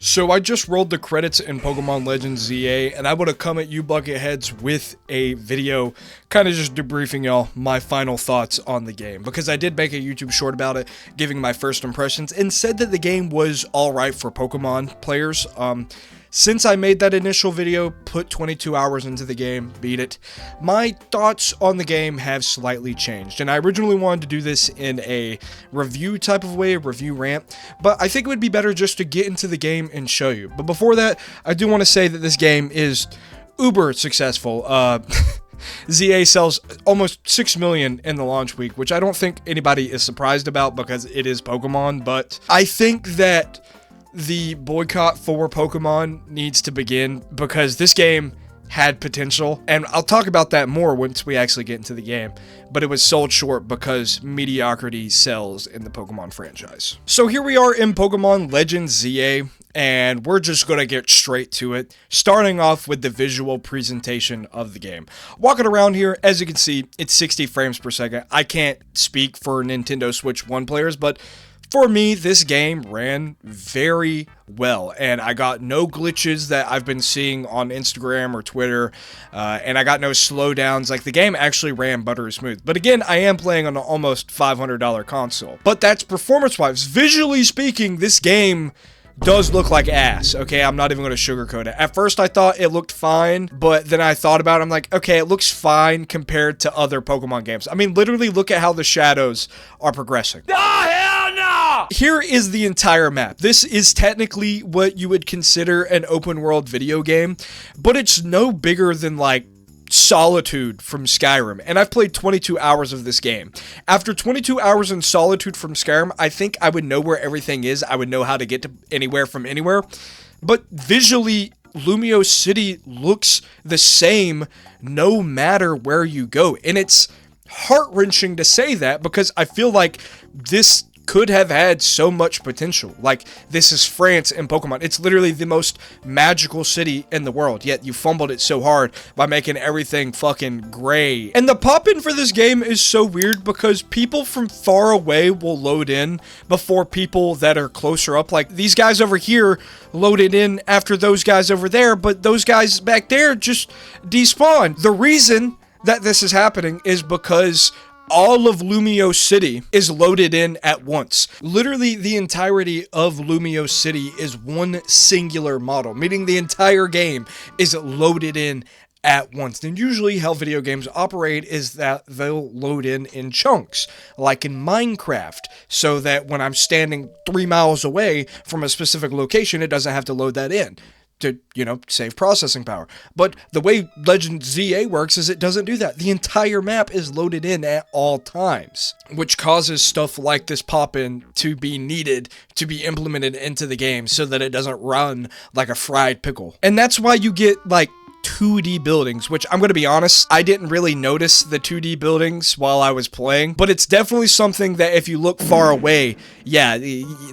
So I just rolled the credits in Pokemon Legends ZA, and I want to come at you bucketheads with a video kind of just debriefing y'all my final thoughts on the game, because I did make a YouTube short about it, giving my first impressions, and said that the game was alright for Pokemon players. Since I made that initial video, put 22 hours into the game, beat it, my thoughts on the game have slightly changed. And I originally wanted to do this in a review type of way, a review rant, but I think it would be better just to get into the game and show you. But before that, I do want to say that this game is uber successful. ZA sells almost 6 million in the launch week, which I don't think anybody is surprised about because it is Pokemon, but I think that the boycott for Pokemon needs to begin because this game had potential, and I'll talk about that more once we actually get into the game, but it was sold short because mediocrity sells in the Pokemon franchise. So here we are in Pokemon Legends ZA, and we're just gonna get straight to it, starting off with the visual presentation of the game. Walking around here, as you can see, it's 60 frames per second. I can't speak for Nintendo Switch 1 players, but for me, this game ran very well, and I got no glitches that I've been seeing on Instagram or Twitter, and I got no slowdowns. Like, the game actually ran buttery smooth. But again, I am playing on an almost $500 console. But that's performance-wise. Visually speaking, this game does look like ass, okay? I'm not even going to sugarcoat it. At first, I thought it looked fine, but then I thought about it, I'm like, okay, it looks fine compared to other Pokemon games. I mean, literally, look at how the shadows are progressing. Here is the entire map. This is technically what you would consider an open world video game, but it's no bigger than like Solitude from Skyrim, and I've played 22 hours of this game. After 22 hours in Solitude from Skyrim, I think I would know where everything is. I would know how to get to anywhere from anywhere, but visually, Lumio City looks the same no matter where you go, and it's heart-wrenching to say that because I feel like this could have had so much potential. Like, this is France in Pokemon. It's literally the most magical city in the world, yet you fumbled it so hard by making everything fucking gray. And the pop-in for this game is so weird because people from far away will load in before people that are closer up. Like, these guys over here loaded in after those guys over there, but those guys back there just despawned. The reason that this is happening is because all of Lumio City is loaded in at once. Literally, the entirety of Lumio City is one singular model, meaning the entire game is loaded in at once. And usually how video games operate is that they'll load in chunks, like in Minecraft, so that when I'm standing 3 miles away from a specific location, it doesn't have to load that in to, you know, save processing power. But the way Legend ZA works is it doesn't do that. The entire map is loaded in at all times, which causes stuff like this pop-in to be needed to be implemented into the game so that it doesn't run like a fried pickle. And that's why you get, like, 2D buildings, which I'm going to be honest, I didn't really notice the 2D buildings while I was playing, but it's definitely something that if you look far away, yeah,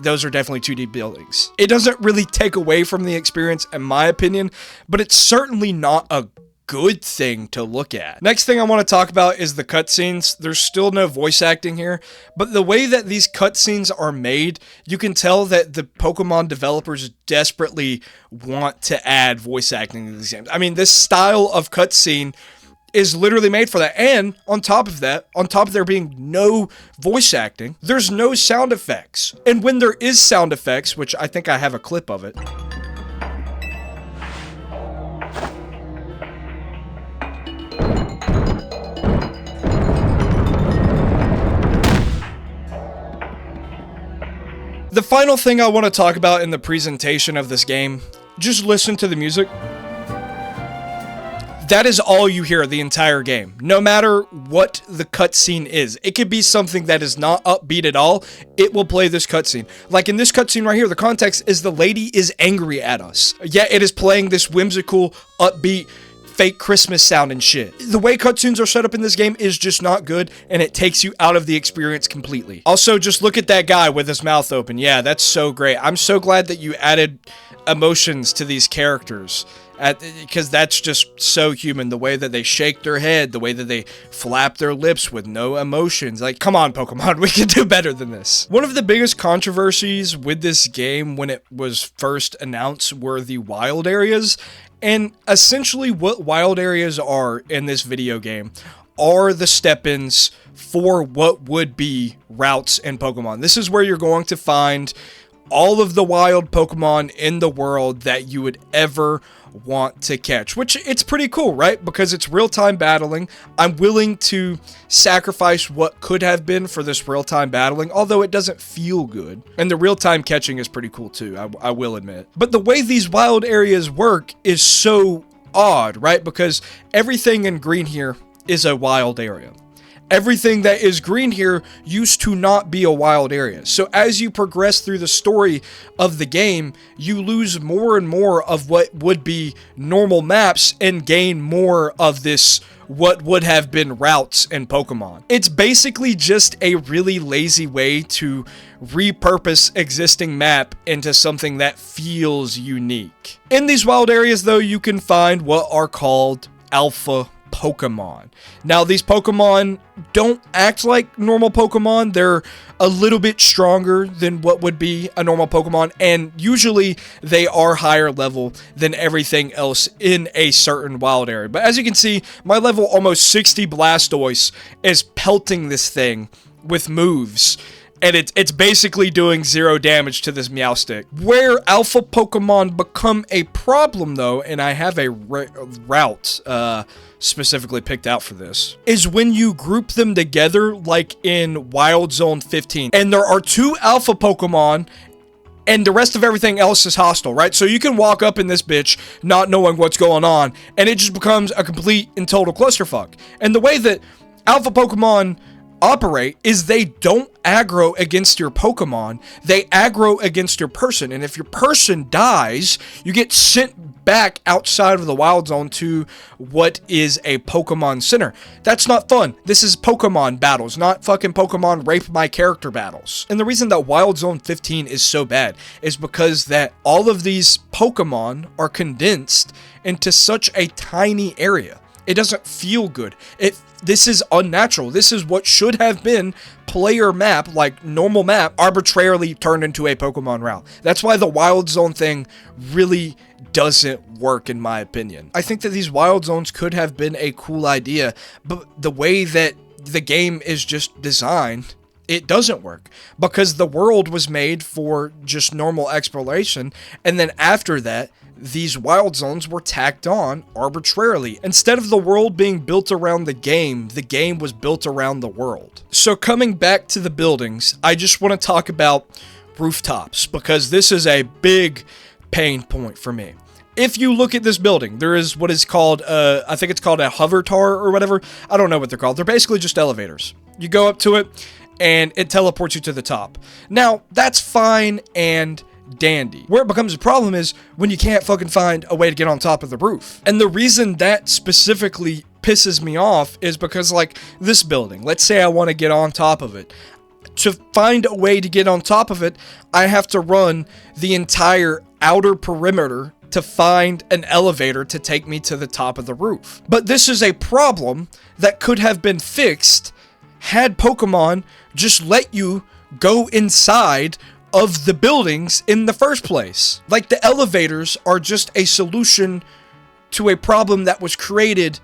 those are definitely 2D buildings. It doesn't really take away from the experience, in my opinion, but it's certainly not a good thing to look at. Next thing I want to talk about is the cutscenes. There's still no voice acting here, but the way that these cutscenes are made, you can tell that the Pokemon developers desperately want to add voice acting to these games. I mean, this style of cutscene is literally made for that, and on top of that, on top of there being no voice acting, there's no sound effects. And when there is sound effects, which I think I have a clip of it, the final thing I want to talk about in the presentation of this game, just listen to the music. That is all you hear the entire game, no matter what the cutscene is. It could be something that is not upbeat at all, it will play this cutscene. Like in this cutscene right here, the context is the lady is angry at us, yet it is playing this whimsical, upbeat, fake Christmas sound and shit. The way cutscenes are set up in this game is just not good, and it takes you out of the experience completely. Also, just look at that guy with his mouth open. Yeah, that's so great. I'm so glad that you added emotions to these characters. because that's just so human. The way that they shake their head, the way that they flap their lips with no emotions. Like, come on, Pokemon, we can do better than this. One of the biggest controversies with this game when it was first announced were the wild areas. And essentially what wild areas are in this video game are the step-ins for what would be routes in Pokemon. This is where you're going to find all of the wild Pokemon in the world that you would ever want to catch, which it's pretty cool, right? Because it's real-time battling. I'm willing to sacrifice what could have been for this real-time battling, although it doesn't feel good. And the real-time catching is pretty cool too, I will admit. But the way these wild areas work is so odd, right? Because everything in green here is a wild area. Everything that is green here used to not be a wild area. So as you progress through the story of the game, you lose more and more of what would be normal maps and gain more of this what would have been routes in Pokemon. It's basically just a really lazy way to repurpose existing map into something that feels unique. In these wild areas though, you can find what are called alpha Pokemon. Now, these Pokemon don't act like normal Pokemon. They're a little bit stronger than what would be a normal Pokemon, and usually they are higher level than everything else in a certain wild area. But as you can see, my level almost 60 Blastoise is pelting this thing with moves. And it's basically doing 0 damage to this Meowstic. Where alpha Pokemon become a problem though, and I have a route specifically picked out for this, is when you group them together like in Wild Zone 15. And there are 2 alpha Pokemon and the rest of everything else is hostile, right? So you can walk up in this bitch not knowing what's going on and it just becomes a complete and total clusterfuck. And the way that alpha Pokemon operate is they don't aggro against your Pokemon, they aggro against your person, and if your person dies, you get sent back outside of the wild zone to what is a Pokemon center. That's not fun. This is Pokemon battles, not fucking Pokemon rape my character battles. And the reason that Wild Zone 15 is so bad is because that all of these Pokemon are condensed into such a tiny area. It doesn't feel good. This is unnatural. This is what should have been player map, like normal map, arbitrarily turned into a Pokemon route. That's why the Wild Zone thing really doesn't work in my opinion. I think that these Wild Zones could have been a cool idea, but the way that the game is just designed, it doesn't work because the world was made for just normal exploration, and then after that, these wild zones were tacked on arbitrarily. Instead of the world being built around the game was built around the world. So coming back to the buildings, I just want to talk about rooftops because this is a big pain point for me. If you look at this building, there is what is called, I think it's called a hover tower or whatever. I don't know what they're called. They're basically just elevators. You go up to it and it teleports you to the top. Now, that's fine and dandy. Where it becomes a problem is when you can't fucking find a way to get on top of the roof. And the reason that specifically pisses me off is because, like, this building, let's say I want to get on top of it. To find a way to get on top of it, I have to run the entire outer perimeter to find an elevator to take me to the top of the roof. But this is a problem that could have been fixed had Pokemon just let you go inside of the buildings in the first place. Like, the elevators are just a solution to a problem that was created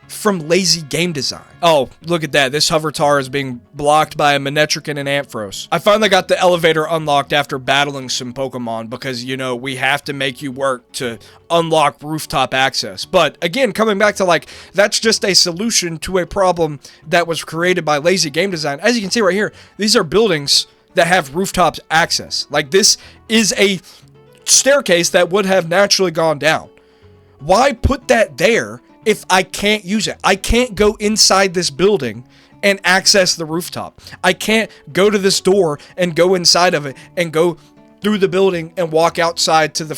from lazy game design. Oh, look at that. This hover tower is being blocked by a Manectric and Ampharos. I finally got the elevator unlocked after battling some Pokemon because, you know, we have to make you work to unlock rooftop access. But again, coming back to, like, that's just a solution to a problem that was created by lazy game design. As you can see right here, these are buildings that have rooftops access. Like, this is a staircase that would have naturally gone down. Why put that there if I can't use it? I can't go inside this building and access the rooftop. I can't go to this door and go inside of it and go through the building and walk outside to the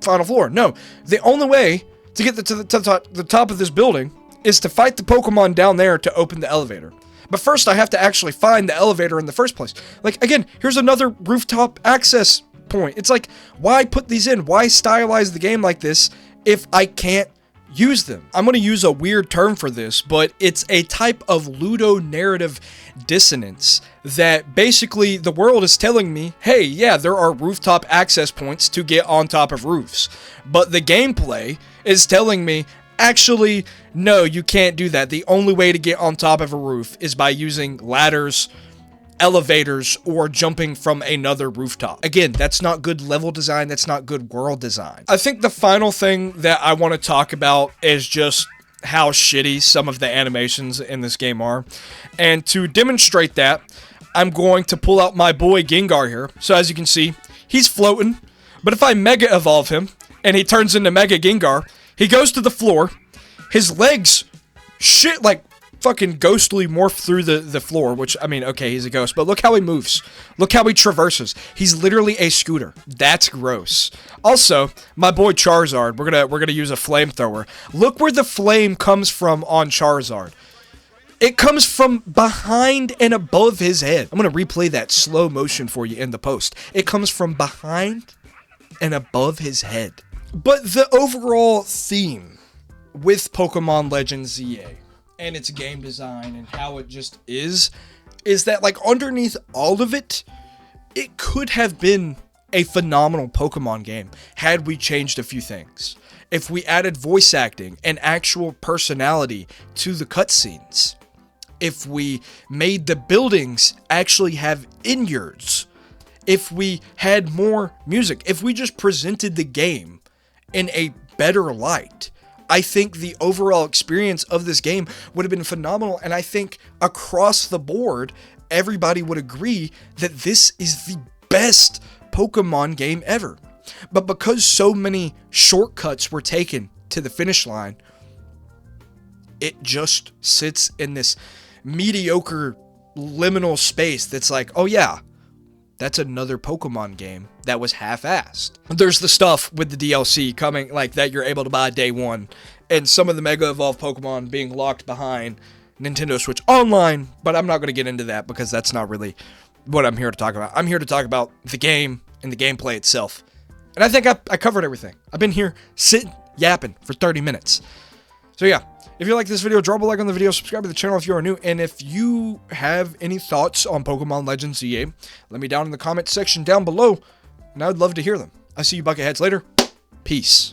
final floor. No, the only way to get to the top of this building is to fight the Pokemon down there to open the elevator. But first, I have to actually find the elevator in the first place. Like, again, here's another rooftop access point. It's like, why put these in? Why stylize the game like this if I can't use them? I'm going to use a weird term for this, but it's a type of ludonarrative dissonance that basically the world is telling me, hey, yeah, there are rooftop access points to get on top of roofs. But the gameplay is telling me, actually, no, you can't do that. The only way to get on top of a roof is by using ladders, elevators, or jumping from another rooftop. Again, that's not good level design. That's not good world design. I think the final thing that I want to talk about is just how shitty some of the animations in this game are. And to demonstrate that, I'm going to pull out my boy Gengar here. So as you can see, he's floating. But if I Mega Evolve him, and he turns into Mega Gengar, he goes to the floor. His legs shit like fucking ghostly morph through the floor, which, I mean, okay, he's a ghost, but look how he moves. Look how he traverses. He's literally a scooter. That's gross. Also, my boy Charizard, we're gonna use a flamethrower. Look where the flame comes from on Charizard. It comes from behind and above his head. I'm gonna replay that slow motion for you in the post. It comes from behind and above his head. But the overall theme with Pokemon Legends ZA and its game design and how it just is that, like, underneath all of it, it could have been a phenomenal Pokemon game had we changed a few things. If we added voice acting and actual personality to the cutscenes. If we made the buildings actually have innards. If we had more music. If we just presented the game in a better light. I think the overall experience of this game would have been phenomenal, and I think across the board, everybody would agree that this is the best Pokemon game ever. But because so many shortcuts were taken to the finish line, it just sits in this mediocre liminal space that's like, oh yeah, that's another Pokemon game that was half-assed. There's the stuff with the DLC coming, like, that you're able to buy day one, and some of the Mega Evolved Pokemon being locked behind Nintendo Switch Online, but I'm not going to get into that because that's not really what I'm here to talk about. I'm here to talk about the game and the gameplay itself. And I think I covered everything. I've been here sitting, yapping for 30 minutes. So yeah, if you like this video, drop a like on the video, subscribe to the channel if you are new, and if you have any thoughts on Pokemon Legends ZA, let me down in the comment section down below, and I would love to hear them. I'll see you bucketheads later. Peace.